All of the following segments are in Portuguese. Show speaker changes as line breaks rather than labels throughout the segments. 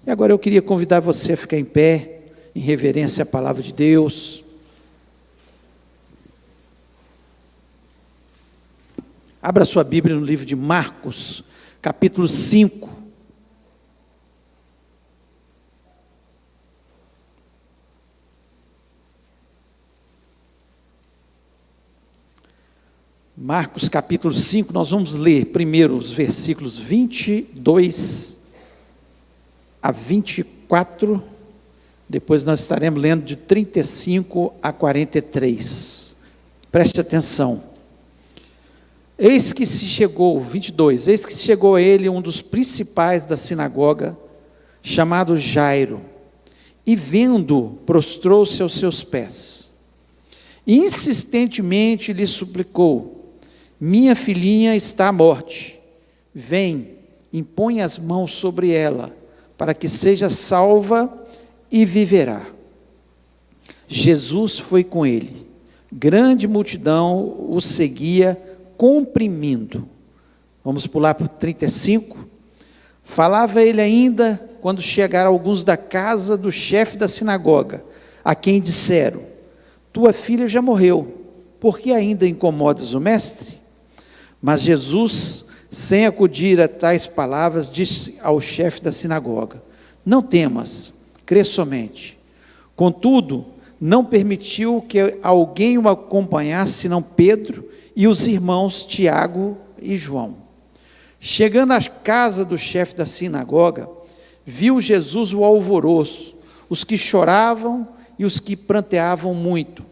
E agora eu queria convidar você a ficar em pé, em reverência à palavra de Deus. Abra sua Bíblia no livro de Marcos, capítulo 5. Marcos capítulo 5, nós vamos ler primeiro os versículos 22 a 24, depois nós estaremos lendo de 35 a 43, preste atenção. Eis que se chegou, 22, eis que se chegou a ele um dos principais da sinagoga, chamado Jairo, e vendo, prostrou-se aos seus pés, e insistentemente lhe suplicou: minha filhinha está à morte, vem, impõe as mãos sobre ela, para que seja salva e viverá. Jesus foi com ele, grande multidão o seguia, comprimindo. Vamos pular para o 35. Falava ele ainda, quando chegaram alguns da casa do chefe da sinagoga, a quem disseram: tua filha já morreu, por que ainda incomodas o mestre? Mas Jesus, sem acudir a tais palavras, disse ao chefe da sinagoga: não temas, crê somente. Contudo, não permitiu que alguém o acompanhasse, senão Pedro e os irmãos Tiago e João. Chegando à casa do chefe da sinagoga, viu Jesus o alvoroço, os que choravam e os que pranteavam muito.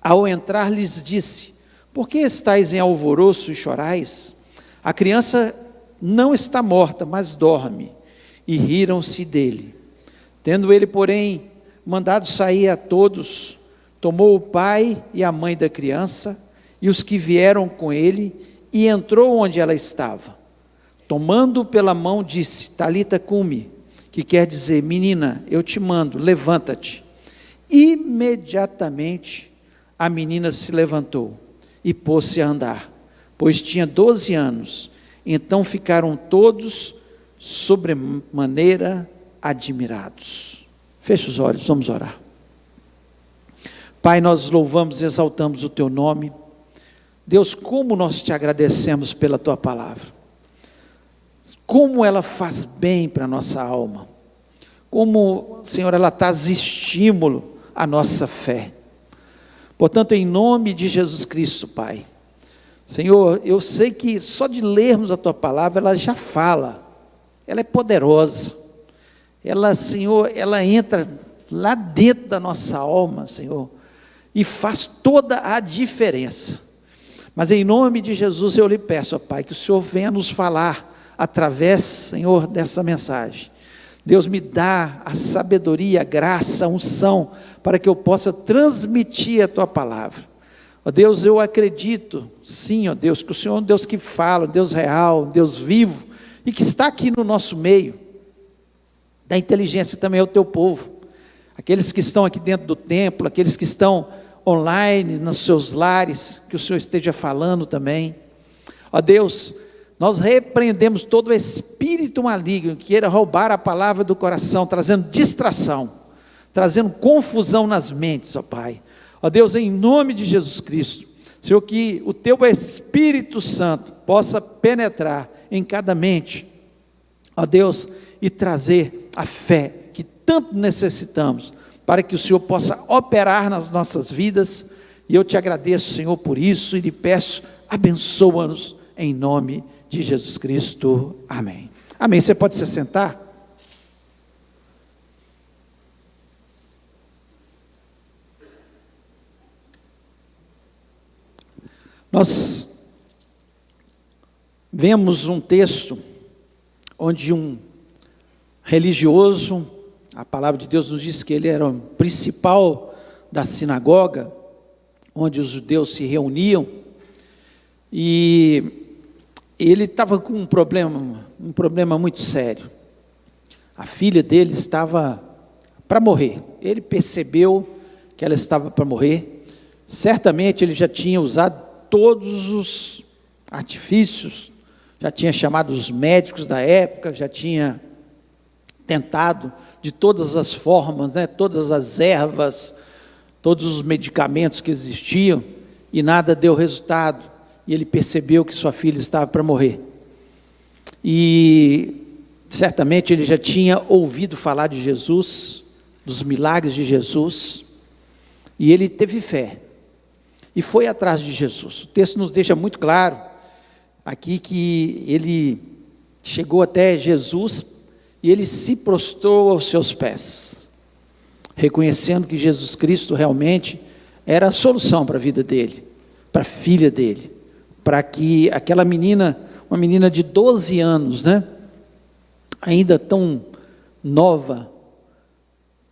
Ao entrar, lhes disse: por que estáis em alvoroço e chorais? A criança não está morta, mas dorme. E riram-se dele. Tendo ele, porém, mandado sair a todos, tomou o pai e a mãe da criança e os que vieram com ele, e entrou onde ela estava. Tomando-o pela mão, disse: Talita cumi, que quer dizer: menina, eu te mando, levanta-te. Imediatamente a menina se levantou e pôs-se a andar, pois tinha 12 anos. Então ficaram todos sobremaneira admirados. Feche os olhos, vamos orar. Pai, nós louvamos e exaltamos o teu nome. Deus, como nós te agradecemos pela tua palavra, como ela faz bem para a nossa alma, como, Senhor, ela traz estímulo à nossa fé. Portanto, em nome de Jesus Cristo, Pai, Senhor, eu sei que só de lermos a tua palavra, ela já fala, ela é poderosa, ela, Senhor, ela entra lá dentro da nossa alma, Senhor, e faz toda a diferença. Mas em nome de Jesus eu lhe peço, ó Pai, que o Senhor venha nos falar através, Senhor, dessa mensagem. Deus, me dá a sabedoria, a graça, a unção, para que eu possa transmitir a tua palavra. Ó Deus, eu acredito, sim, ó Deus, que o Senhor é um Deus que fala, um Deus real, um Deus vivo, e que está aqui no nosso meio. Dá inteligência também ao teu povo, aqueles que estão aqui dentro do templo, aqueles que estão online, nos seus lares, que o Senhor esteja falando também. Ó Deus, nós repreendemos todo o espírito maligno que queira roubar a palavra do coração, trazendo distração, trazendo confusão nas mentes, ó Pai. Ó Deus, em nome de Jesus Cristo, Senhor, que o teu Espírito Santo possa penetrar em cada mente, ó Deus, e trazer a fé que tanto necessitamos, para que o Senhor possa operar nas nossas vidas. E eu te agradeço, Senhor, por isso, e lhe peço, abençoa-nos em nome de Jesus Cristo, amém. Amém, você pode se sentar? Nós vemos um texto onde um religioso, a palavra de Deus nos diz que ele era o principal da sinagoga, onde os judeus se reuniam, e ele estava com um problema muito sério. A filha dele estava para morrer, ele percebeu que ela estava para morrer, certamente ele já tinha usado todos os artifícios, já tinha chamado os médicos da época, já tinha tentado de todas as formas, né? Todas as ervas, todos os medicamentos que existiam, e nada deu resultado, e ele percebeu que sua filha estava para morrer. E certamente ele já tinha ouvido falar de Jesus, dos milagres de Jesus, e ele teve fé, e foi atrás de Jesus. O texto nos deixa muito claro aqui que ele chegou até Jesus, e ele se prostrou aos seus pés, reconhecendo que Jesus Cristo realmente era a solução para a vida dele, para a filha dele, para que aquela menina, uma menina de 12 anos, né, ainda tão nova,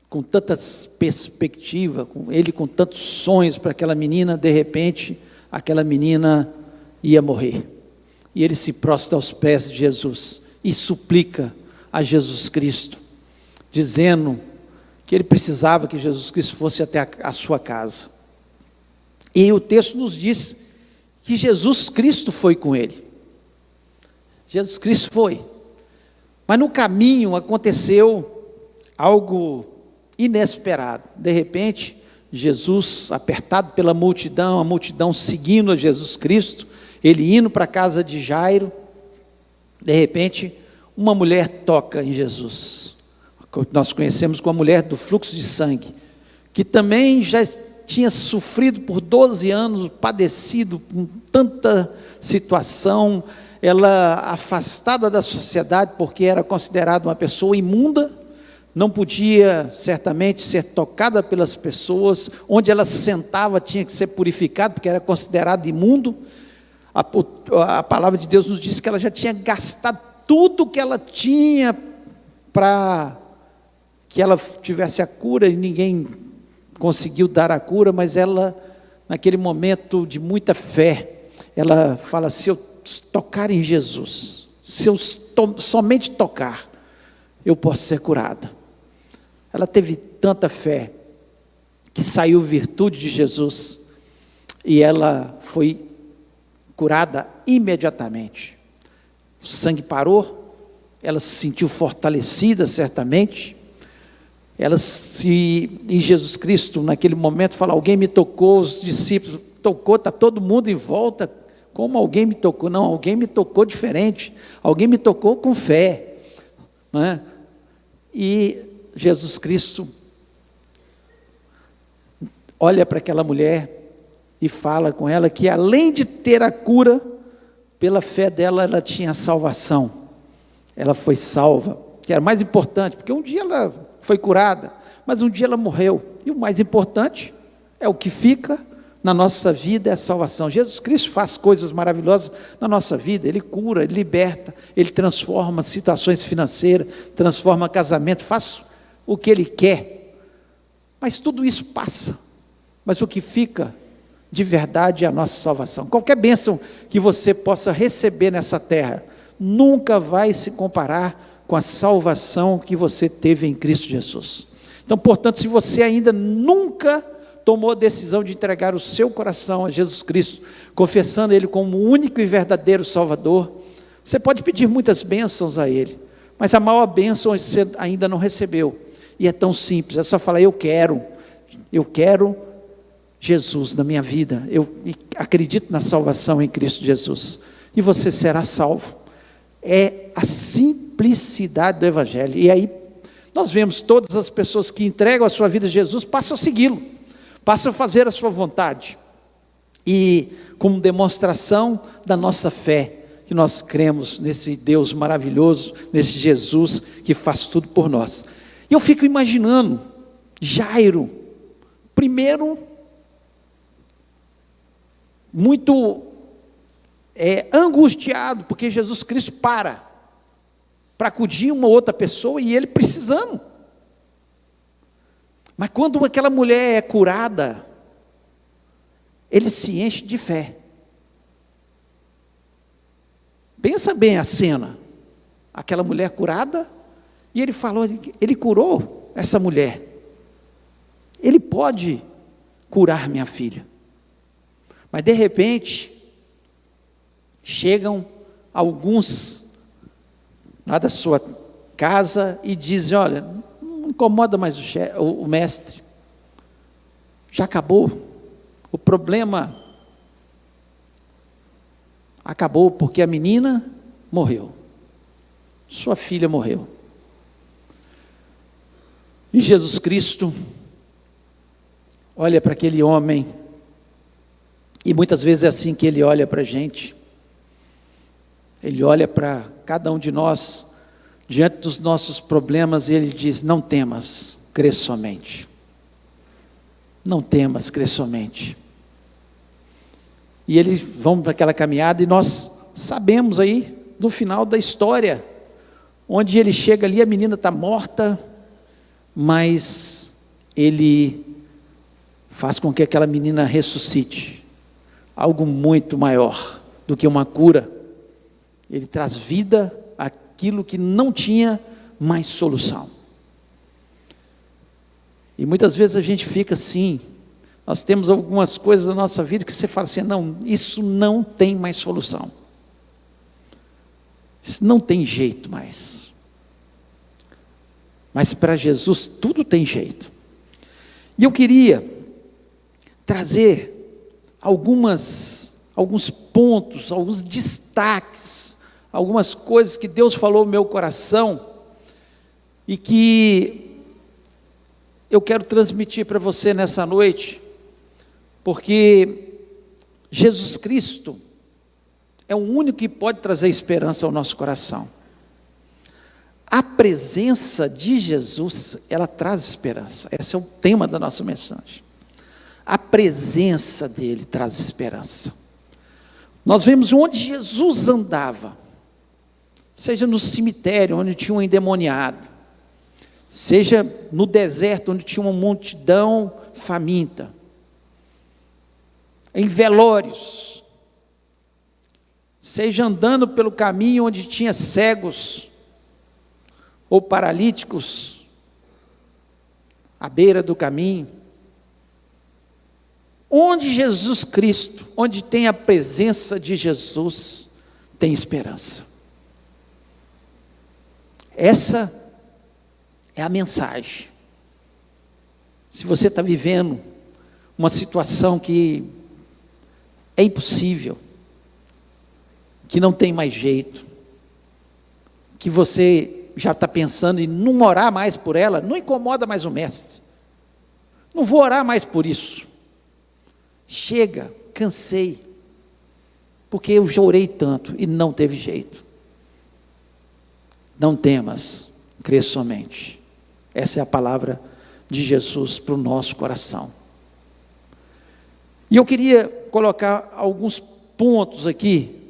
com tantas perspectivas, ele com tantos sonhos para aquela menina, de repente, aquela menina ia morrer. E ele se prostra aos pés de Jesus e suplica a Jesus Cristo, dizendo que ele precisava que Jesus Cristo fosse até a sua casa. E o texto nos diz que Jesus Cristo foi com ele. Jesus Cristo foi. Mas no caminho aconteceu algo inesperado. De repente, Jesus, apertado pela multidão, a multidão seguindo a Jesus Cristo, ele indo para a casa de Jairo, de repente, uma mulher toca em Jesus. Nós conhecemos como a mulher do fluxo de sangue, que também já tinha sofrido por 12 anos, padecido com tanta situação, ela afastada da sociedade, porque era considerada uma pessoa imunda, não podia certamente ser tocada pelas pessoas, onde ela sentava tinha que ser purificada, porque era considerado imundo. A palavra de Deus nos diz que ela já tinha gastado tudo que ela tinha para que ela tivesse a cura, e ninguém conseguiu dar a cura, mas ela, naquele momento de muita fé, ela fala: se eu tocar em Jesus, se eu somente tocar, eu posso ser curada. Ela teve tanta fé, que saiu virtude de Jesus, e ela foi curada imediatamente. O sangue parou, ela se sentiu fortalecida certamente, e Jesus Cristo naquele momento fala: alguém me tocou, os discípulos, tocou, está todo mundo em volta, como alguém me tocou? Não, alguém me tocou diferente, alguém me tocou com fé, não é? E Jesus Cristo olha para aquela mulher e fala com ela que, além de ter a cura, pela fé dela, ela tinha a salvação, ela foi salva, que era mais importante, porque um dia ela foi curada, mas um dia ela morreu, e o mais importante é o que fica na nossa vida, é a salvação. Jesus Cristo faz coisas maravilhosas na nossa vida, Ele cura, Ele liberta, Ele transforma situações financeiras, transforma casamento, faz o que Ele quer, mas tudo isso passa, mas o que fica de verdade é a nossa salvação. Qualquer bênção que você possa receber nessa terra, nunca vai se comparar com a salvação que você teve em Cristo Jesus. Então, portanto, se você ainda nunca tomou a decisão de entregar o seu coração a Jesus Cristo, confessando Ele como o único e verdadeiro Salvador, você pode pedir muitas bênçãos a Ele, mas a maior bênção você ainda não recebeu, e é tão simples, é só falar: eu quero Jesus na minha vida, eu acredito na salvação em Cristo Jesus, e você será salvo. É a simplicidade do Evangelho. E aí nós vemos todas as pessoas que entregam a sua vida a Jesus, passam a segui-lo, passam a fazer a sua vontade, e como demonstração da nossa fé, que nós cremos nesse Deus maravilhoso, nesse Jesus que faz tudo por nós. E eu fico imaginando Jairo, primeiro, muito angustiado, porque Jesus Cristo para acudir uma outra pessoa, e ele precisando. Mas quando aquela mulher é curada, ele se enche de fé. Pensa bem a cena, aquela mulher curada, e ele falou: ele curou essa mulher, ele pode curar minha filha. Mas de repente, chegam alguns lá da sua casa e dizem: olha, não incomoda mais o mestre, já acabou, o problema acabou, porque a menina morreu, sua filha morreu. E Jesus Cristo olha para aquele homem, e muitas vezes é assim que Ele olha para a gente. Ele olha para cada um de nós, diante dos nossos problemas, e Ele diz: não temas, crê somente. Não temas, crê somente. E eles vão para aquela caminhada, e nós sabemos aí, no final da história, onde ele chega ali, a menina está morta, mas ele faz com que aquela menina ressuscite, algo muito maior do que uma cura. Ele traz vida àquilo que não tinha mais solução. E muitas vezes a gente fica assim, nós temos algumas coisas da nossa vida que você fala assim: não, isso não tem mais solução, isso não tem jeito mais. Mas para Jesus tudo tem jeito. E eu queria trazer alguns pontos, alguns destaques, algumas coisas que Deus falou no meu coração e que eu quero transmitir para você nessa noite, porque Jesus Cristo é o único que pode trazer esperança ao nosso coração. A presença de Jesus, ela traz esperança. Esse é o tema da nossa mensagem. A presença dele traz esperança. Nós vemos onde Jesus andava, seja no cemitério onde tinha um endemoniado, seja no deserto onde tinha uma multidão faminta, em velórios, seja andando pelo caminho onde tinha cegos ou paralíticos à beira do caminho. Onde Jesus Cristo, onde tem a presença de Jesus, tem esperança. Essa é a mensagem. Se você está vivendo uma situação que é impossível, que não tem mais jeito, que você já está pensando em não orar mais por ela, não incomoda mais o mestre, não vou orar mais por isso, chega, cansei, porque eu já orei tanto e não teve jeito. Não temas, crê somente. Essa é a palavra de Jesus para o nosso coração. E eu queria colocar alguns pontos aqui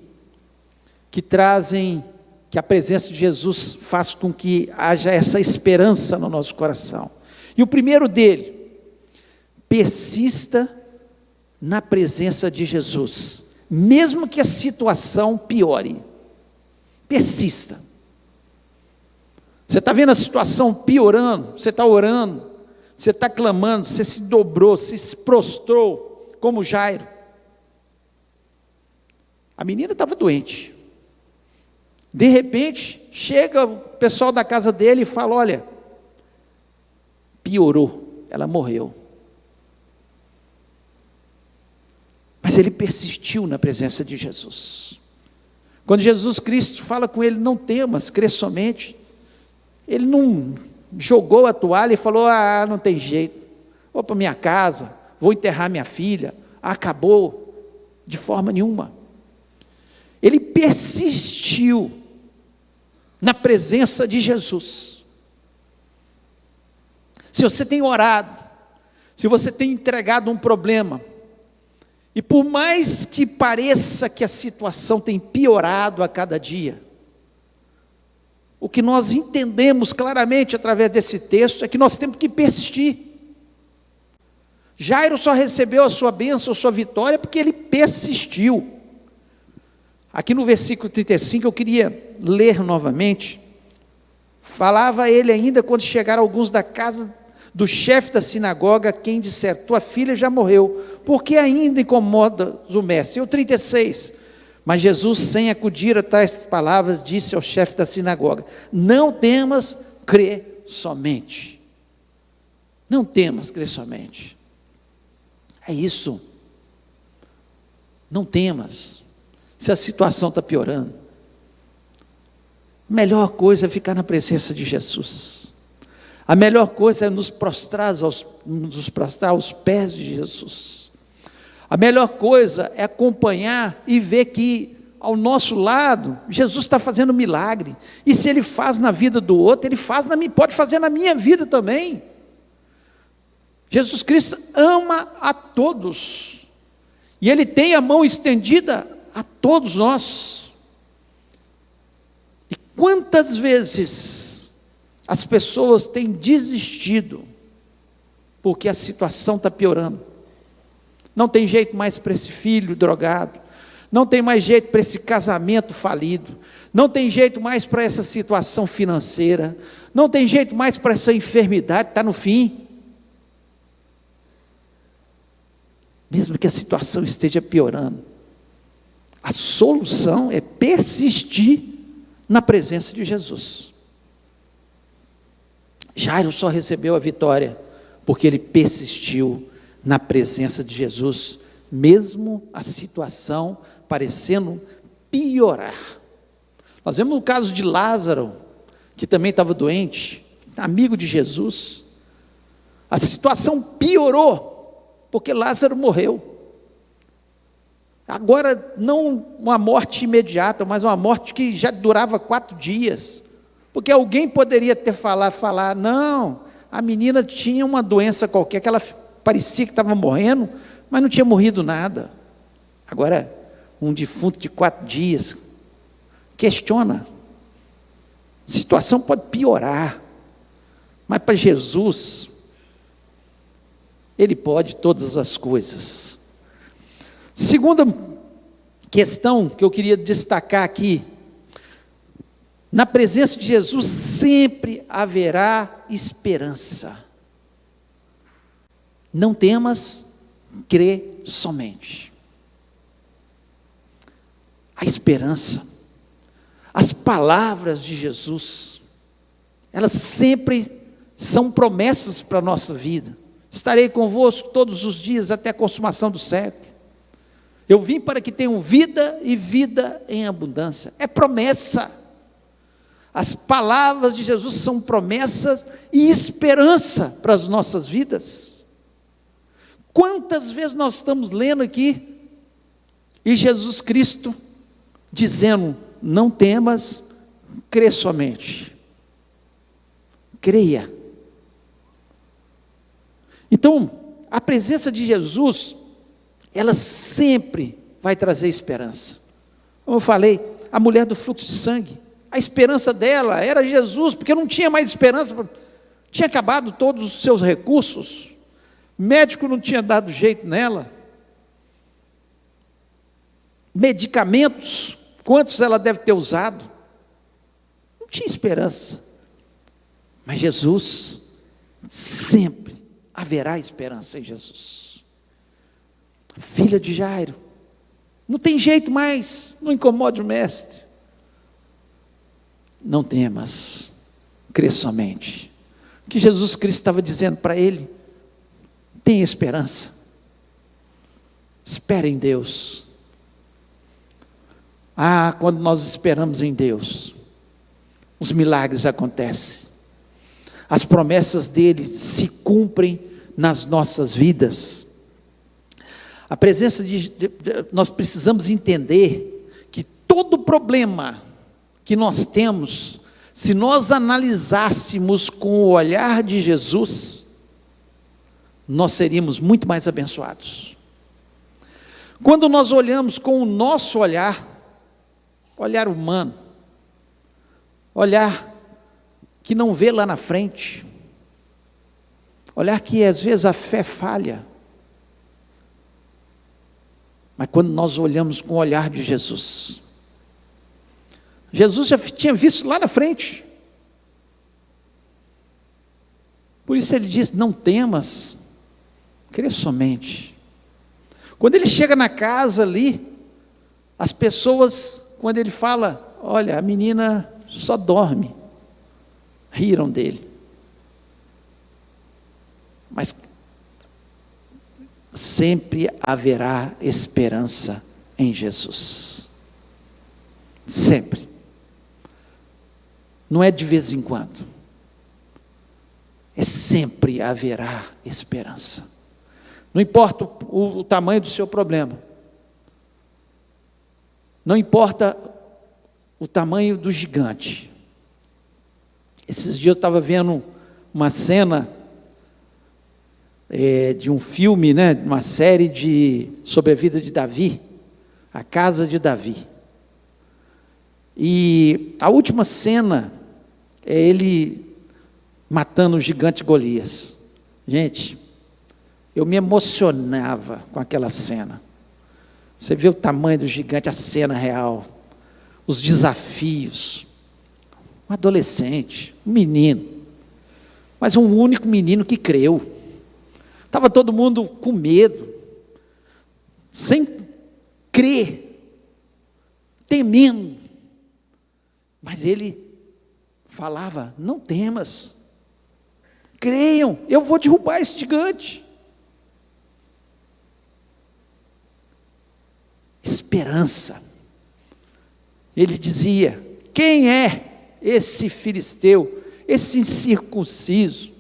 que trazem, que a presença de Jesus faz com que haja essa esperança no nosso coração. E o primeiro dele: persista na presença de Jesus, mesmo que a situação piore. Persista. Você está vendo a situação piorando, você está orando, você está clamando, você se dobrou, você se prostrou, como Jairo. A menina estava doente. De repente, chega o pessoal da casa dele e fala: olha, piorou, ela morreu. Mas ele persistiu na presença de Jesus. Quando Jesus Cristo fala com ele: não temas, crê somente, ele não jogou a toalha e falou: ah, não tem jeito, vou para minha casa, vou enterrar minha filha, acabou, de forma nenhuma. Ele persistiu na presença de Jesus. Se você tem orado, se você tem entregado um problema, e por mais que pareça que a situação tem piorado a cada dia, o que nós entendemos claramente através desse texto é que nós temos que persistir. Jairo só recebeu a sua bênção, a sua vitória, porque ele persistiu. Aqui no versículo 35, eu queria ler novamente. Falava ele ainda quando chegaram alguns da casa do chefe da sinagoga, quem disser: tua filha já morreu, por que ainda incomodas o mestre? E o 36, Mas Jesus, sem acudir a tais palavras, disse ao chefe da sinagoga: não temas, crê somente. Não temas, crê somente. É isso. Não temas. Se a situação está piorando, a melhor coisa é ficar na presença de Jesus. A melhor coisa é nos prostrar aos pés de Jesus. A melhor coisa é acompanhar e ver que ao nosso lado Jesus está fazendo milagre. E se Ele faz na vida do outro, Ele pode fazer na minha vida também. Jesus Cristo ama a todos. E Ele tem a mão estendida a todos nós. E quantas vezes as pessoas têm desistido porque a situação está piorando? Não tem jeito mais para esse filho drogado, não tem mais jeito para esse casamento falido, não tem jeito mais para essa situação financeira, não tem jeito mais para essa enfermidade, está no fim. Mesmo que a situação esteja piorando, a solução é persistir na presença de Jesus. Jairo só recebeu a vitória porque ele persistiu na presença de Jesus, mesmo a situação parecendo piorar. Nós vemos o caso de Lázaro, que também estava doente, amigo de Jesus. A situação piorou, porque Lázaro morreu. Agora, não uma morte imediata, mas uma morte que já durava 4 dias. Porque alguém poderia ter falar, não, a menina tinha uma doença qualquer, que ela parecia que estava morrendo, mas não tinha morrido nada. Agora, um defunto de 4 dias, questiona. A situação pode piorar, mas para Jesus, Ele pode todas as coisas. Segunda questão que eu queria destacar aqui: na presença de Jesus sempre haverá esperança. Não temas, crê somente. A esperança, as palavras de Jesus, elas sempre são promessas para a nossa vida. Estarei convosco todos os dias até a consumação do século. Eu vim para que tenham vida e vida em abundância. É promessa. As palavras de Jesus são promessas e esperança para as nossas vidas. Quantas vezes nós estamos lendo aqui, e Jesus Cristo dizendo: não temas, crê somente. Creia. Então, a presença de Jesus, ela sempre vai trazer esperança. Como eu falei, a mulher do fluxo de sangue, a esperança dela era Jesus, porque não tinha mais esperança, tinha acabado todos os seus recursos, médico não tinha dado jeito nela, medicamentos, quantos ela deve ter usado, não tinha esperança, mas Jesus, sempre haverá esperança em Jesus. Filha de Jairo, não tem jeito mais, não incomode o mestre. Não temas, crê somente. O que Jesus Cristo estava dizendo para ele: tenha esperança, espere em Deus. Quando nós esperamos em Deus, os milagres acontecem, as promessas dele se cumprem nas nossas vidas. A presença nós precisamos entender que todo problema que nós temos, se nós analisássemos com o olhar de Jesus, nós seríamos muito mais abençoados. Quando nós olhamos com o nosso olhar humano, olhar que não vê lá na frente, olhar que às vezes a fé falha, mas quando nós olhamos com o olhar de Jesus, Jesus já tinha visto lá na frente, por isso ele diz: não temas, crê somente. Quando ele chega na casa ali, As pessoas, quando ele fala, olha, a menina só dorme, riram dele. Mas sempre haverá esperança em Jesus. Sempre. Não é de vez em quando. Sempre haverá esperança. Não importa o tamanho do seu problema. Não importa o tamanho do gigante. Esses dias eu estava vendo uma cena de um filme, né, uma série sobre a vida de Davi, a casa de Davi. E a última cena é ele matando o gigante Golias. Gente, eu me emocionava com aquela cena. Você vê o tamanho do gigante, a cena real, os desafios. Um adolescente, um menino, mas um único menino que creu. Estava todo mundo com medo, sem crer, temendo. Mas ele falava, não temas, creiam, eu vou derrubar esse gigante. Esperança. Ele dizia, quem é esse filisteu, esse incircunciso?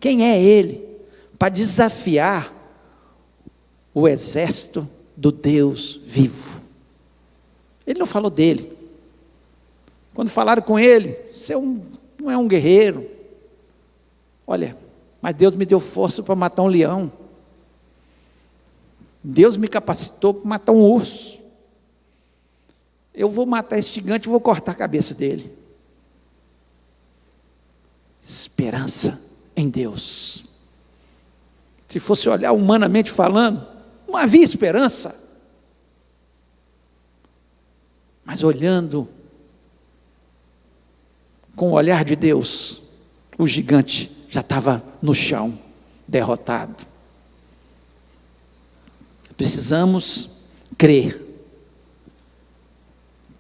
Quem é ele para desafiar o exército do Deus vivo? Ele não falou dele. Quando falaram com ele, você não é um guerreiro. Olha, mas Deus me deu força para matar um leão. Deus me capacitou para matar um urso. Eu vou matar esse gigante e vou cortar a cabeça dele. Esperança em Deus. Se fosse olhar humanamente falando, não havia esperança. Mas olhando com o olhar de Deus, o gigante já estava no chão, derrotado. Precisamos crer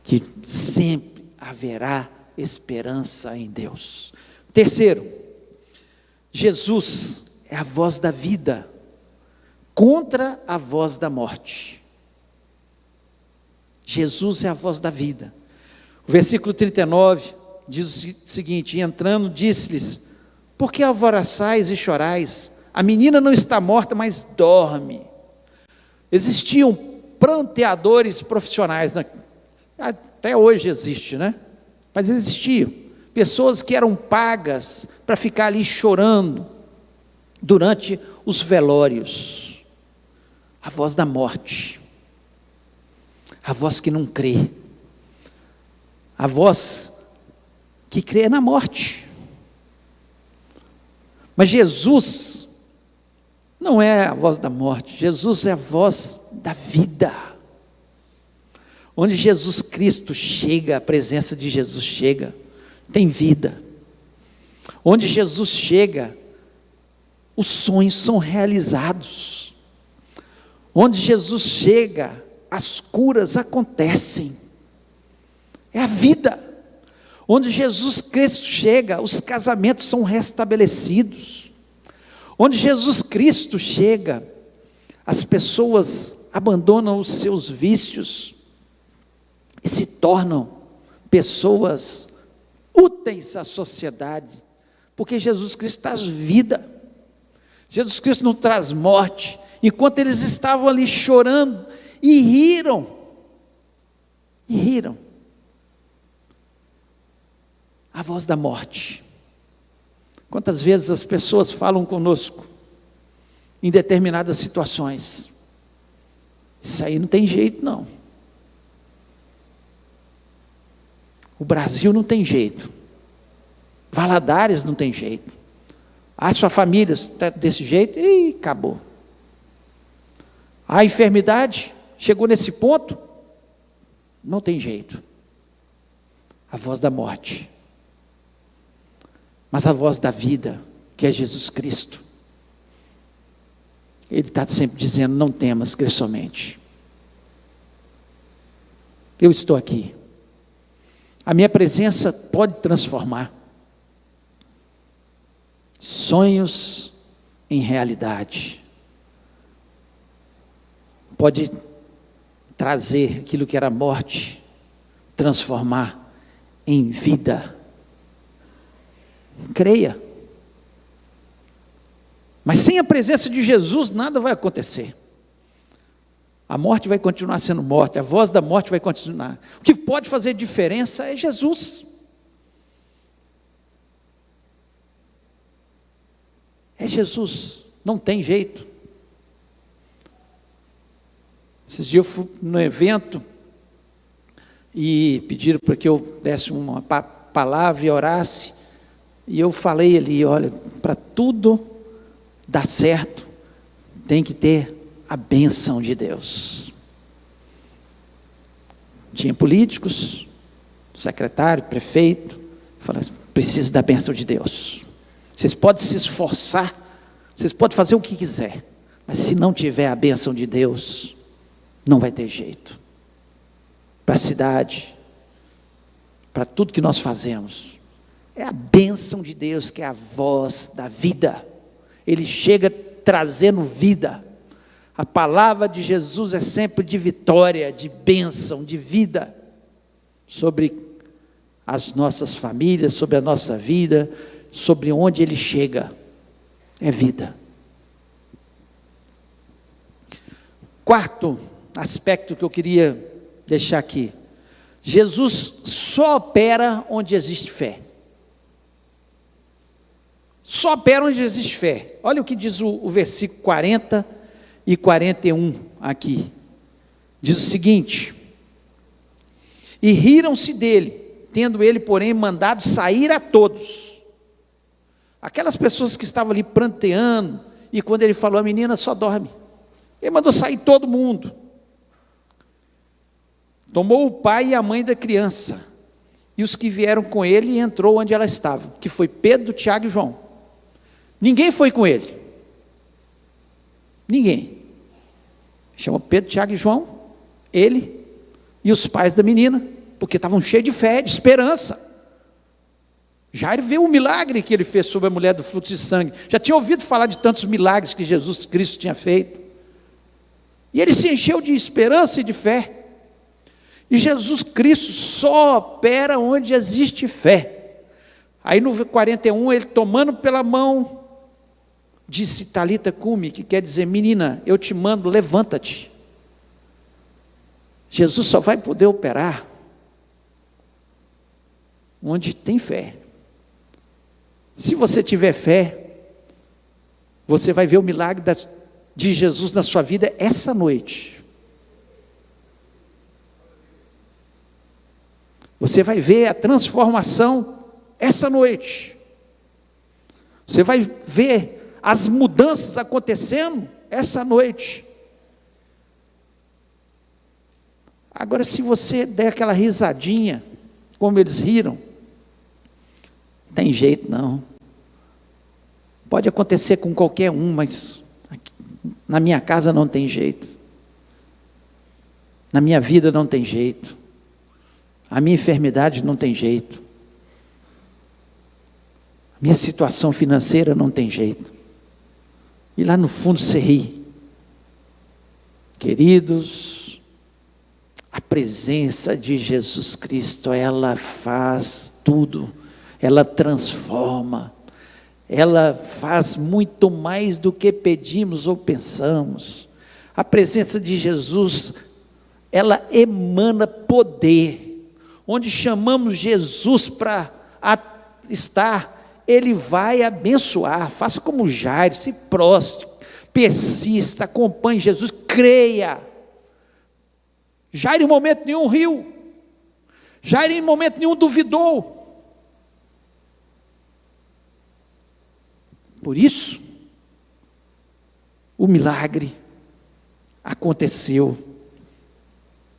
que sempre haverá esperança em Deus. Terceiro, Jesus é a voz da vida contra a voz da morte. Jesus é a voz da vida. O versículo 39 diz o seguinte: e entrando, disse-lhes, por que alvoroçais e chorais? A menina não está morta, mas dorme. Existiam pranteadores profissionais, até hoje existe, né? Mas existiam pessoas que eram pagas para ficar ali chorando durante os velórios. A voz da morte, a voz que não crê, a voz que crê na morte. Mas Jesus não é a voz da morte, Jesus é a voz da vida. Onde Jesus Cristo chega, a presença de Jesus chega, tem vida. Onde Jesus chega, os sonhos são realizados. Onde Jesus chega, as curas acontecem. É a vida. Onde Jesus Cristo chega, os casamentos são restabelecidos. Onde Jesus Cristo chega, as pessoas abandonam os seus vícios e se tornam pessoas úteis à sociedade, porque Jesus Cristo traz vida. Jesus Cristo não traz morte. Enquanto eles estavam ali chorando e riram, a voz da morte. Quantas vezes as pessoas falam conosco em determinadas situações? Isso aí não tem jeito não. O Brasil não tem jeito. Valadares não tem jeito. A sua família está desse jeito e acabou. A enfermidade chegou nesse ponto, não tem jeito. A voz da morte. Mas a voz da vida, que é Jesus Cristo, Ele está sempre dizendo, não temas, crê somente. eu estou aqui. A minha presença pode transformar sonhos em realidade. Pode trazer aquilo que era morte, transformar em vida. Creia. Mas sem a presença de Jesus, nada vai acontecer. A morte vai continuar sendo morte, a voz da morte vai continuar. O que pode fazer diferença é Jesus. É Jesus, não tem jeito. Esses dias eu fui no evento e pediram para que eu desse uma palavra e orasse. E eu falei ali, olha, para tudo dar certo, tem que ter a bênção de Deus. Tinha políticos, secretário, prefeito, falaram, preciso da bênção de Deus. Vocês podem se esforçar, vocês podem fazer o que quiser, mas se não tiver a bênção de Deus, não vai ter jeito. Para a cidade, para tudo que nós fazemos, é a bênção de Deus que é a voz da vida. Ele chega trazendo vida. A palavra de Jesus é sempre de vitória, de bênção, de vida, sobre as nossas famílias, sobre a nossa vida, sobre onde Ele chega, é vida. Quarto aspecto que eu queria deixar aqui, Jesus só opera onde existe fé. Só opera onde existe fé. Olha o que diz o versículo 40 e 41 aqui. Diz o seguinte: e riram-se dele, tendo ele, porém, mandado sair a todos. Aquelas pessoas que estavam ali pranteando, e quando ele falou, a menina só dorme. Ele mandou sair todo mundo. Tomou o pai e a mãe da criança, e os que vieram com ele, e entrou onde ela estava, que foi Pedro, Tiago e João. Ninguém foi com ele. Ninguém. Chamou Pedro, Tiago e João, ele e os pais da menina, porque estavam cheios de fé, de esperança. Jairo viu o milagre que ele fez sobre a mulher do fluxo de sangue. Já tinha ouvido falar de tantos milagres que Jesus Cristo tinha feito. E ele se encheu de esperança e de fé. E Jesus Cristo só opera onde existe fé. Aí no 41, ele tomando pela mão, disse, Talita cumi, que quer dizer, menina, eu te mando, levanta-te. Jesus só vai poder operar onde tem fé. Se você tiver fé, você vai ver o milagre de Jesus na sua vida essa noite. Você vai ver a transformação essa noite. Você vai ver as mudanças acontecendo essa noite. Agora, se você der aquela risadinha, como eles riram, não tem jeito não. Pode acontecer com qualquer um, mas aqui, na minha casa não tem jeito. Na minha vida não tem jeito. A minha enfermidade não tem jeito. A minha situação financeira não tem jeito. E lá no fundo você ri. Queridos, a presença de Jesus Cristo, ela faz tudo. Ela transforma. Ela faz muito mais do que pedimos ou pensamos. A presença de Jesus, ela emana poder. Onde chamamos Jesus para estar, Ele vai abençoar. Faça como Jairo, se prostre, persista, acompanhe Jesus, creia. Jairo em momento nenhum riu, Jairo em momento nenhum duvidou. Por isso, o milagre aconteceu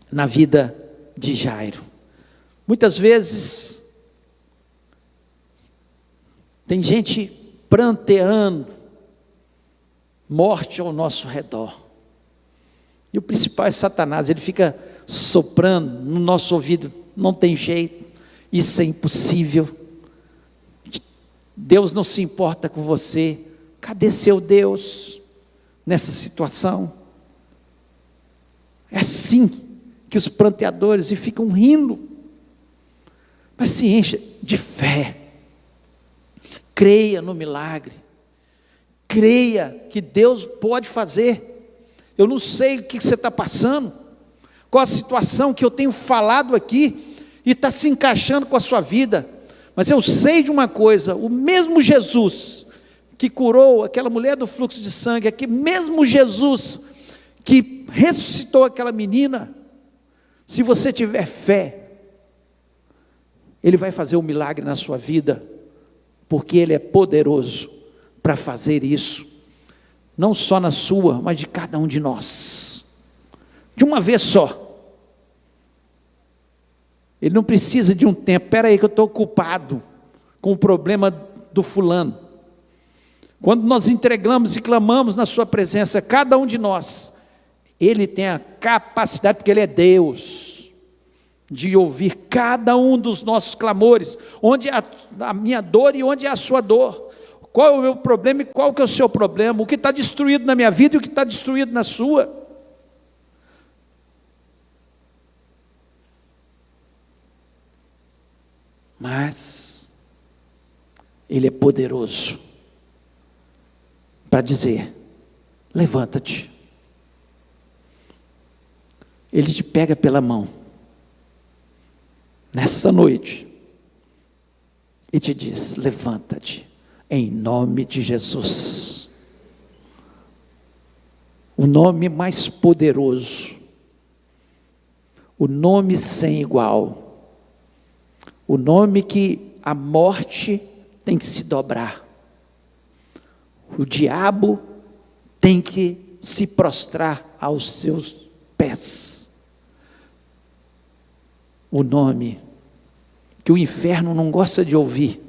na vida de Jairo. Muitas vezes, tem gente pranteando morte ao nosso redor. E o principal é Satanás, ele fica soprando no nosso ouvido: não tem jeito, isso é impossível, Deus não se importa com você. Cadê seu Deus nessa situação? É assim que os pranteadores ficam rindo, mas se encha de fé. Creia no milagre, creia que Deus pode fazer. Eu não sei o que você está passando, qual a situação que eu tenho falado aqui e está se encaixando com a sua vida, mas eu sei de uma coisa: o mesmo Jesus que curou aquela mulher do fluxo de sangue, aquele mesmo Jesus que ressuscitou aquela menina, se você tiver fé, Ele vai fazer um milagre na sua vida, porque Ele é poderoso para fazer isso, não só na sua, mas de cada um de nós, de uma vez só. Ele não precisa de um tempo. Espera aí que eu estou ocupado com o problema do fulano. Quando nós entregamos e clamamos na sua presença, cada um de nós, Ele tem a capacidade, porque Ele é Deus, de ouvir cada um dos nossos clamores, onde é a minha dor e onde é a sua dor, qual é o meu problema e qual que é o seu problema, o que está destruído na minha vida e o que está destruído na sua. Mas Ele é poderoso para dizer: levanta-te. Ele te pega pela mão nessa noite e te diz: levanta-te, em nome de Jesus. O nome mais poderoso, o nome sem igual, o nome que a morte tem que se dobrar, o diabo tem que se prostrar aos seus pés, o nome que o inferno não gosta de ouvir,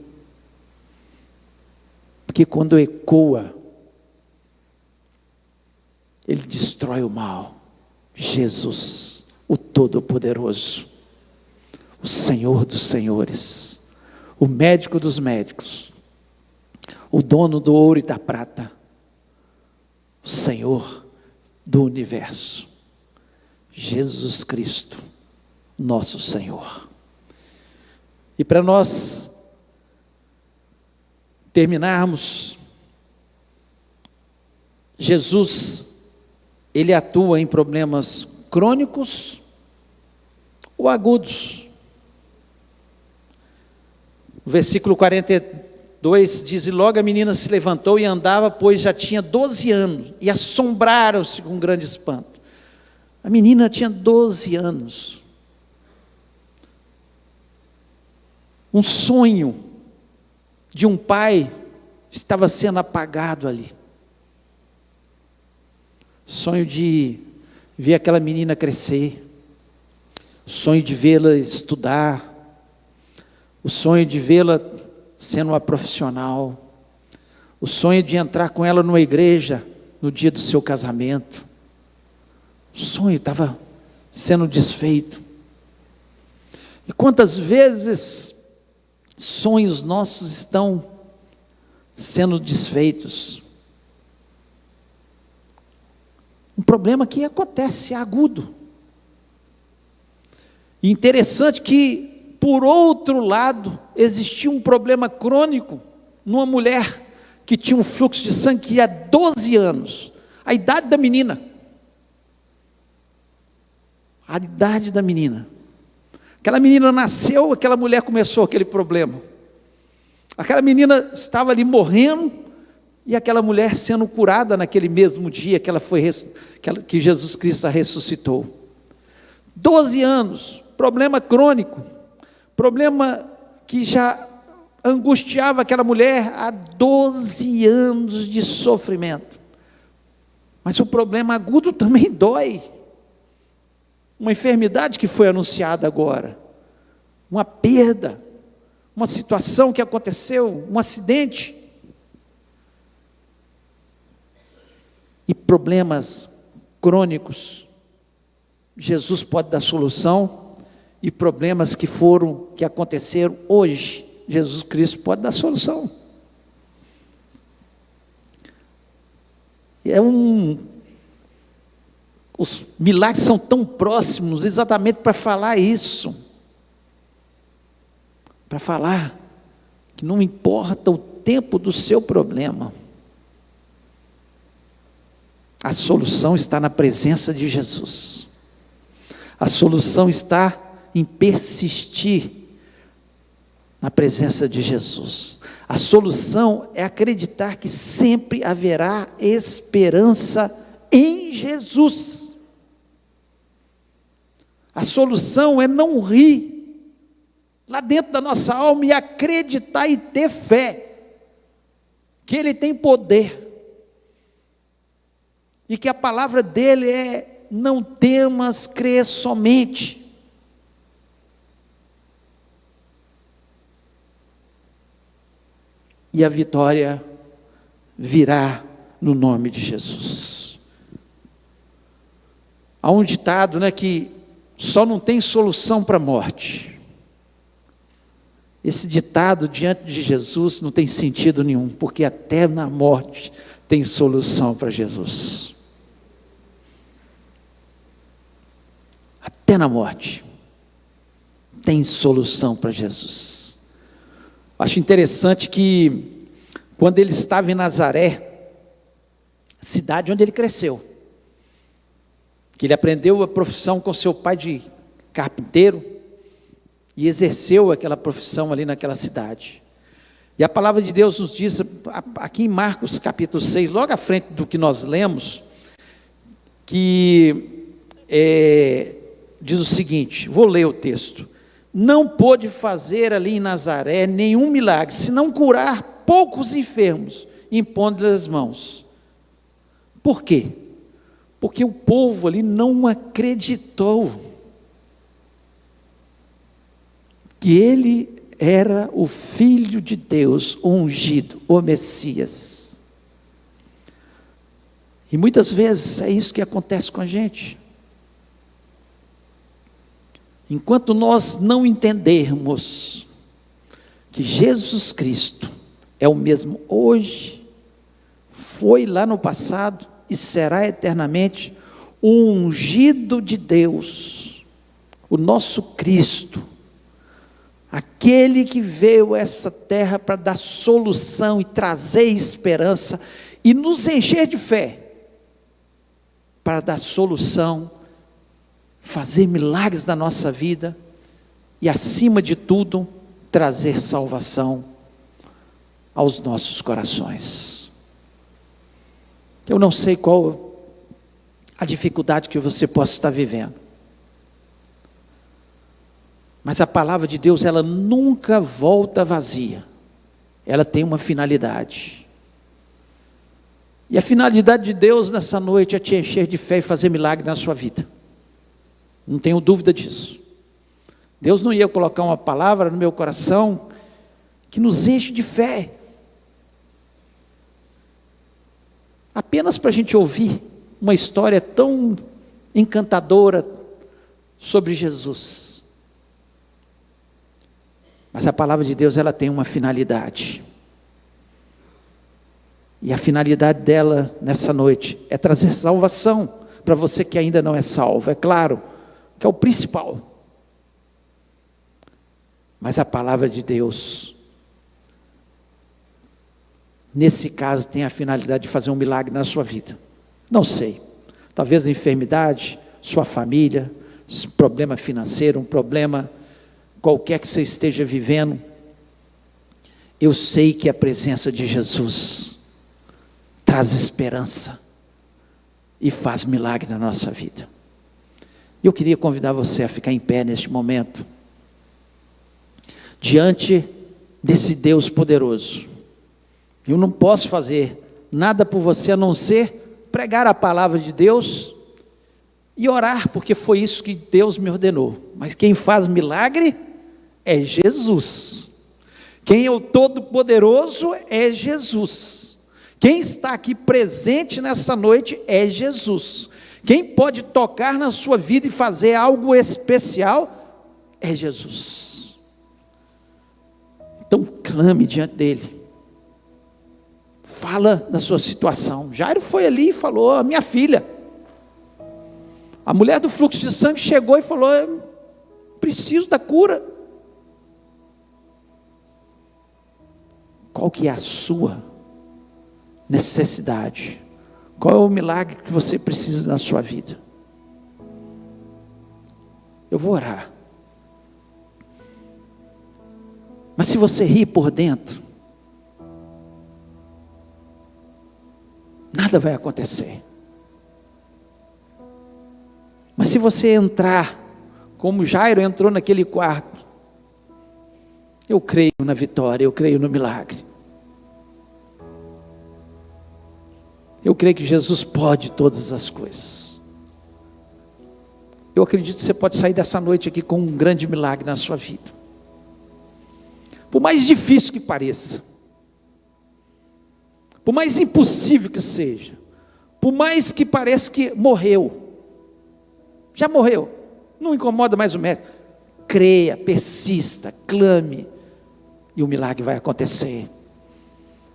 porque quando ecoa, ele destrói o mal. Jesus, o Todo-Poderoso, o Senhor dos Senhores, o médico dos médicos, o dono do ouro e da prata, o Senhor do universo, Jesus Cristo, nosso Senhor. E para nós terminarmos, Jesus, Ele atua em problemas crônicos ou agudos. O versículo 42 diz: e logo a menina se levantou e andava, pois já tinha 12 anos, e assombraram-se com grande espanto. A menina tinha 12 anos. Um sonho de um pai estava sendo apagado ali. Sonho de ver aquela menina crescer, sonho de vê-la estudar, o sonho de vê-la sendo uma profissional, o sonho de entrar com ela numa igreja no dia do seu casamento. O sonho estava sendo desfeito. E quantas vezes sonhos nossos estão sendo desfeitos? Um problema que acontece, é agudo. E interessante que, por outro lado, existia um problema crônico numa mulher que tinha um fluxo de sangue há 12 anos, a idade da menina. A idade da menina. Aquela menina nasceu, aquela mulher começou aquele problema. Aquela menina estava ali morrendo, e aquela mulher sendo curada naquele mesmo dia que Jesus Cristo a ressuscitou. 12 anos, problema crônico, problema que já angustiava aquela mulher há 12 anos de sofrimento. Mas o problema agudo também dói. Uma enfermidade que foi anunciada agora, uma perda, uma situação que aconteceu, um acidente. E problemas crônicos Jesus pode dar solução, e problemas que aconteceram hoje, Jesus Cristo pode dar solução. Os milagres são tão próximos, exatamente para falar isso, para falar que não importa o tempo do seu problema, a solução está na presença de Jesus. A solução está em persistir na presença de Jesus. A solução é acreditar que sempre haverá esperança em Jesus. A solução é não rir lá dentro da nossa alma e acreditar e ter fé que Ele tem poder e que a palavra dele é: não temas, crê somente. E a vitória virá no nome de Jesus. Há um ditado, que só não tem solução para a morte. Esse ditado diante de Jesus não tem sentido nenhum, porque até na morte tem solução para Jesus. Até na morte tem solução para Jesus. Acho interessante que quando ele estava em Nazaré, cidade onde ele cresceu, que ele aprendeu a profissão com seu pai de carpinteiro e exerceu aquela profissão ali naquela cidade. E a palavra de Deus nos diz, aqui em Marcos capítulo 6, logo à frente do que nós lemos, que diz o seguinte, vou ler o texto: não pôde fazer ali em Nazaré nenhum milagre, senão curar poucos enfermos, impondo-lhes as mãos. Por quê? Porque o povo ali não acreditou que ele era o Filho de Deus, o ungido, o Messias. E muitas vezes é isso que acontece com a gente. Enquanto nós não entendermos que Jesus Cristo é o mesmo hoje, foi lá no passado e será eternamente o ungido de Deus, o nosso Cristo, aquele que veio a essa terra para dar solução e trazer esperança e nos encher de fé, para dar solução, fazer milagres na nossa vida e, acima de tudo, trazer salvação aos nossos corações. Eu não sei qual a dificuldade que você possa estar vivendo, mas a palavra de Deus, ela nunca volta vazia, ela tem uma finalidade, e a finalidade de Deus nessa noite é te encher de fé e fazer milagre na sua vida. Não tenho dúvida disso. Deus não ia colocar uma palavra no meu coração que nos enche de fé, apenas para a gente ouvir uma história tão encantadora sobre Jesus. Mas a palavra de Deus, ela tem uma finalidade, e a finalidade dela nessa noite é trazer salvação para você que ainda não é salvo, é claro que é o principal, mas a palavra de Deus, nesse caso, tem a finalidade de fazer um milagre na sua vida. Não sei, talvez a enfermidade, sua família, problema financeiro, um problema qualquer que você esteja vivendo. Eu sei que a presença de Jesus traz esperança e faz milagre na nossa vida. Eu queria convidar você a ficar em pé neste momento, diante desse Deus poderoso. Eu não posso fazer nada por você a não ser pregar a palavra de Deus e orar, porque foi isso que Deus me ordenou. Mas quem faz milagre é Jesus. Quem é o Todo-Poderoso é Jesus. Quem está aqui presente nessa noite é Jesus. Quem pode tocar na sua vida e fazer algo especial é Jesus. Então clame diante dele. Fala da sua situação. Jairo foi ali e falou: a minha filha. A mulher do fluxo de sangue chegou e falou: eu preciso da cura. Qual que é a sua necessidade? Qual é o milagre que você precisa na sua vida? Eu vou orar. Mas se você rir por dentro, nada vai acontecer. Mas se você entrar, como Jairo entrou naquele quarto, eu creio na vitória, eu creio no milagre. Eu creio que Jesus pode todas as coisas. Eu acredito que você pode sair dessa noite aqui com um grande milagre na sua vida. Por mais difícil que pareça, por mais impossível que seja, por mais que pareça que morreu, já morreu, não incomoda mais o médico. Creia, persista, clame, e o milagre vai acontecer.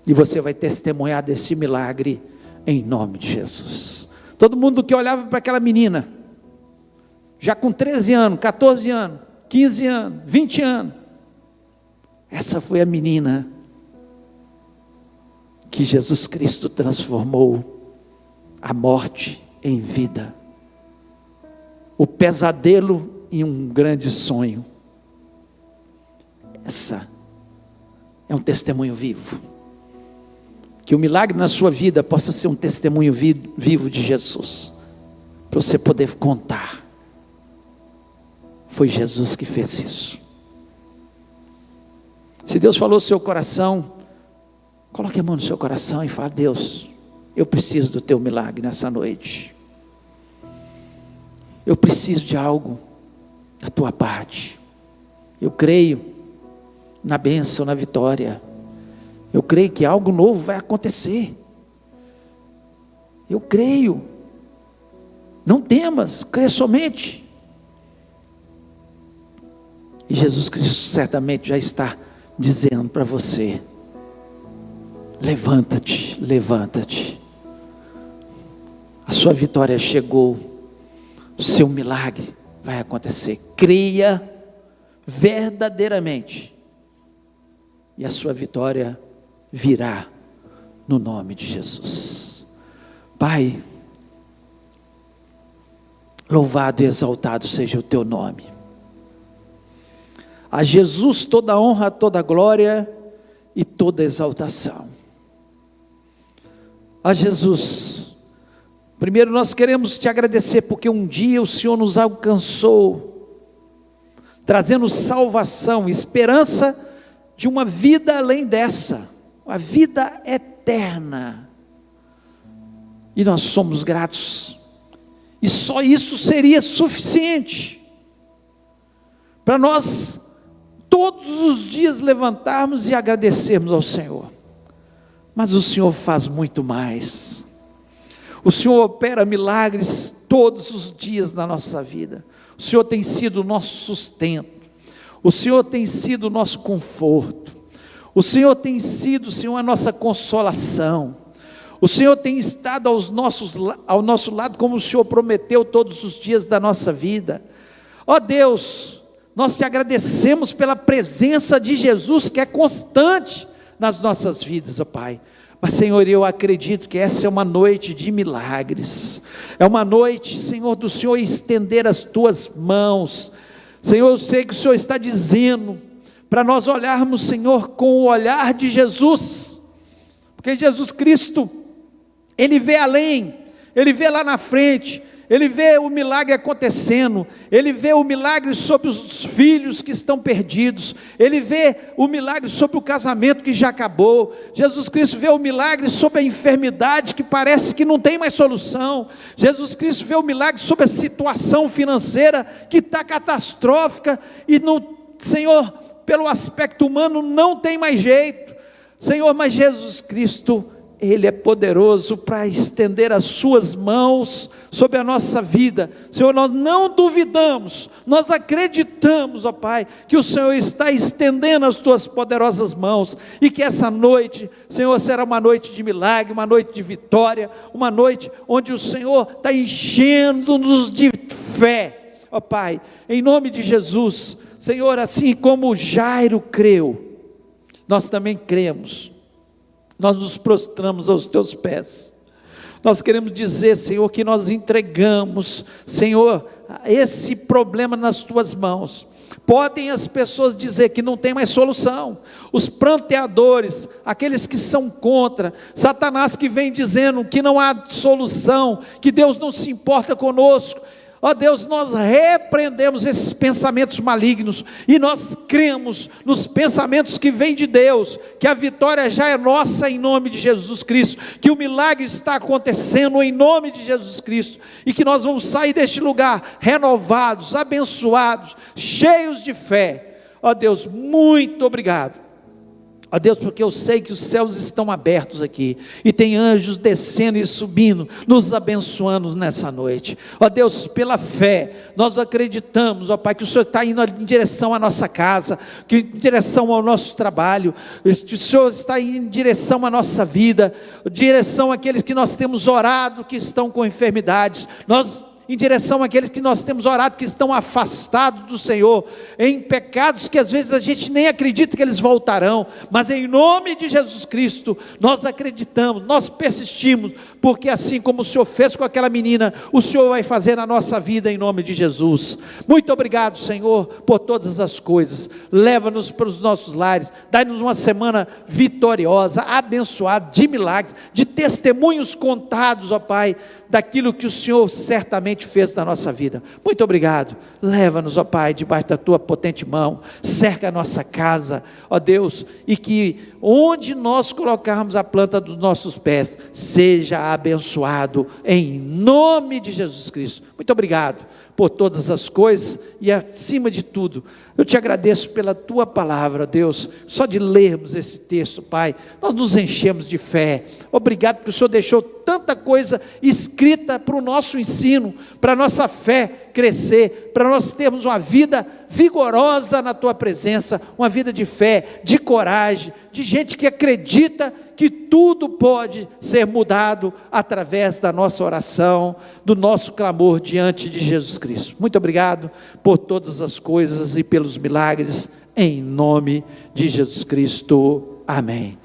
E você vai testemunhar desse milagre em nome de Jesus. Todo mundo que olhava para aquela menina, já com 13 anos, 14 anos, 15 anos, 20 anos, essa foi a menina que Jesus Cristo transformou a morte em vida, o pesadelo em um grande sonho. Essa é um testemunho vivo. Que o milagre na sua vida possa ser um testemunho vivo de Jesus, para você poder contar. Foi Jesus que fez isso. Se Deus falou no seu coração, coloque a mão no seu coração e fale: Deus, eu preciso do teu milagre nessa noite. Eu preciso de algo da tua parte. Eu creio na bênção, na vitória. Eu creio que algo novo vai acontecer. Eu creio. Não temas, crê somente. E Jesus Cristo certamente já está dizendo para você: levanta-te, levanta-te. A sua vitória chegou. O seu milagre vai acontecer. Creia verdadeiramente, e a sua vitória virá no nome de Jesus. Pai, louvado e exaltado seja o teu nome. A Jesus toda honra, toda glória e toda exaltação. A Jesus, primeiro nós queremos te agradecer porque um dia o Senhor nos alcançou, trazendo salvação, esperança de uma vida além dessa, a vida eterna. E nós somos gratos. E só isso seria suficiente para nós todos os dias levantarmos e agradecermos ao Senhor. Mas o Senhor faz muito mais. O Senhor opera milagres todos os dias na nossa vida. O Senhor tem sido o nosso sustento. O Senhor tem sido o nosso conforto. O Senhor tem sido, Senhor, a nossa consolação. O Senhor tem estado ao nosso lado, como o Senhor prometeu todos os dias da nossa vida. Ó Deus, nós te agradecemos pela presença de Jesus, que é constante nas nossas vidas, ó Pai. Mas, Senhor, eu acredito que essa é uma noite de milagres. É uma noite, Senhor, do Senhor estender as tuas mãos. Senhor, eu sei que o Senhor está dizendo para nós olharmos, Senhor, com o olhar de Jesus, porque Jesus Cristo, Ele vê além, Ele vê lá na frente, Ele vê o milagre acontecendo, Ele vê o milagre sobre os filhos que estão perdidos, Ele vê o milagre sobre o casamento que já acabou, Jesus Cristo vê o milagre sobre a enfermidade que parece que não tem mais solução, Jesus Cristo vê o milagre sobre a situação financeira que está catastrófica e não, Senhor, pelo aspecto humano não tem mais jeito, Senhor, mas Jesus Cristo, Ele é poderoso para estender as suas mãos sobre a nossa vida. Senhor, nós não duvidamos, nós acreditamos, ó Pai, que o Senhor está estendendo as tuas poderosas mãos, e que essa noite, Senhor, será uma noite de milagre, uma noite de vitória, uma noite onde o Senhor está enchendo-nos de fé, ó Pai, em nome de Jesus. Senhor, assim como Jairo creu, nós também cremos. Nós nos prostramos aos teus pés. Nós queremos dizer, Senhor, que nós entregamos, Senhor, esse problema nas tuas mãos. Podem as pessoas dizer que não tem mais solução, os pranteadores, aqueles que são contra, Satanás que vem dizendo que não há solução, que Deus não se importa conosco. Ó Deus, nós repreendemos esses pensamentos malignos, e nós cremos nos pensamentos que vêm de Deus, que a vitória já é nossa em nome de Jesus Cristo, que o milagre está acontecendo em nome de Jesus Cristo, e que nós vamos sair deste lugar renovados, abençoados, cheios de fé. Ó Deus, muito obrigado. Ó Deus, porque eu sei que os céus estão abertos aqui, e tem anjos descendo e subindo, nos abençoando nessa noite. Ó Deus, pela fé, nós acreditamos, ó Pai, que o Senhor está indo em direção à nossa casa, que em direção ao nosso trabalho, que o Senhor está indo em direção à nossa vida, direção àqueles que nós temos orado, que estão com enfermidades, em direção àqueles que nós temos orado, que estão afastados do Senhor, em pecados que às vezes a gente nem acredita que eles voltarão, mas em nome de Jesus Cristo, nós acreditamos, nós persistimos, porque assim como o Senhor fez com aquela menina, o Senhor vai fazer na nossa vida em nome de Jesus. Muito obrigado, Senhor, por todas as coisas. Leva-nos para os nossos lares, dá-nos uma semana vitoriosa, abençoada, de milagres, de testemunhos contados, ó Pai, daquilo que o Senhor certamente fez na nossa vida. Muito obrigado. Leva-nos, ó Pai, debaixo da tua potente mão, cerca a nossa casa, ó Deus, e que onde nós colocarmos a planta dos nossos pés, seja abençoado em nome de Jesus Cristo. Muito obrigado por todas as coisas, e acima de tudo, eu te agradeço pela tua palavra, Deus. Só de lermos esse texto, Pai, nós nos enchemos de fé. Obrigado porque o Senhor deixou tanta coisa escrita para o nosso ensino, para a nossa fé crescer, para nós termos uma vida vigorosa na tua presença, uma vida de fé, de coragem, de gente que acredita que tudo pode ser mudado através da nossa oração, do nosso clamor diante de Jesus Cristo. Muito obrigado por todas as coisas e pelos milagres, em nome de Jesus Cristo. Amém.